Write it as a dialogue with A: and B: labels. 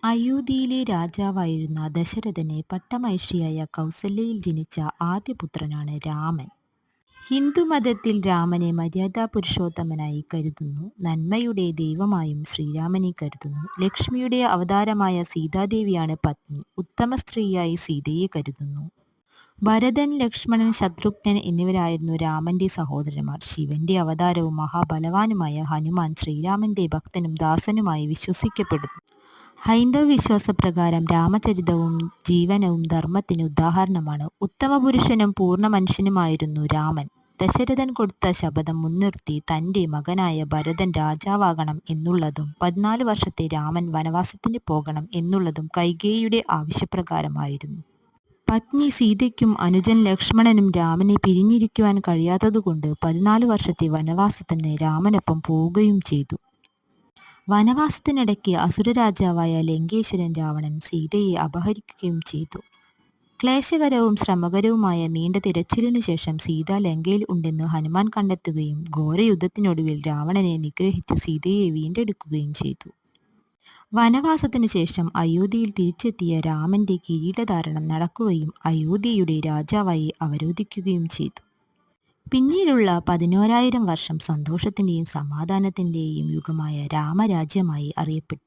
A: അയോധ്യയിലെ രാജാവായിരുന്ന ദശരഥന് പട്ടമഹിഷിയായ കൗസല്യയിൽ ജനിച്ച ആദ്യ പുത്രനാണ് രാമൻ. ഹിന്ദുമതത്തിൽ രാമനെ മര്യാദാപുരുഷോത്തമനായി കരുതുന്നു. നന്മയുടെ ദൈവമായും ശ്രീരാമനെ കരുതുന്നു. ലക്ഷ്മിയുടെ അവതാരമായ സീതാദേവിയാണ് പത്നി. ഉത്തമ സ്ത്രീയായി സീതയെ കരുതുന്നു. ഭരതൻ, ലക്ഷ്മണൻ, ശത്രുഘ്നൻ എന്നിവരായിരുന്നു രാമന്റെ സഹോദരന്മാർ. ശിവന്റെ അവതാരവും മഹാബലവാനുമായ ഹനുമാൻ ശ്രീരാമന്റെ ഭക്തനും ദാസനുമായി വിശ്വസിക്കപ്പെടുന്നു. ഹൈന്ദവ വിശ്വാസപ്രകാരം രാമചരിതവും ജീവനവും ധർമ്മത്തിന് ഉദാഹരണമാണ്. ഉത്തമപുരുഷനും പൂർണ്ണ മനുഷ്യനുമായിരുന്നു രാമൻ. ദശരഥൻ കൊടുത്ത ശപഥം മുൻനിർത്തി തന്റെ മകനായ ഭരതൻ രാജാവാകണം എന്നുള്ളതും 14 വർഷത്തെ രാമൻ വനവാസത്തിന് പോകണം എന്നുള്ളതും കൈകേയിയുടെ ആവശ്യപ്രകാരമായിരുന്നു. പത്നി സീതയ്ക്കും അനുജൻ ലക്ഷ്മണനും രാമനെ പിരിഞ്ഞിരിക്കുവാൻ കഴിയാത്തതുകൊണ്ട് 14 വർഷത്തെ വനവാസത്തിന് രാമനൊപ്പം പോവുകയും ചെയ്തു. വനവാസത്തിനിടയ്ക്ക് അസുരരാജാവായ ലങ്കേശ്വരൻ രാവണൻ സീതയെ അപഹരിക്കുകയും ചെയ്തു. ക്ലേശകരവും ശ്രമകരവുമായ നീണ്ട തിരച്ചിലിനു ശേഷം സീത ലങ്കയിൽ ഉണ്ടെന്ന് ഹനുമാൻ കണ്ടെത്തുകയും ഘോരയുദ്ധത്തിനൊടുവിൽ രാവണനെ നിഗ്രഹിച്ച് സീതയെ വീണ്ടെടുക്കുകയും ചെയ്തു. വനവാസത്തിനു ശേഷം അയോധ്യയിൽ തിരിച്ചെത്തിയ രാമന്റെ കിരീടധാരണം നടക്കുകയും അയോധ്യയുടെ രാജാവായി അവരോധിക്കുകയും ചെയ്തു. പിന്നീടുള്ള 11,000 വർഷം സന്തോഷത്തിന്റെയും സമാധാനത്തിന്റെയും യുഗമായ രാമരാജ്യമായി അറിയപ്പെട്ടു.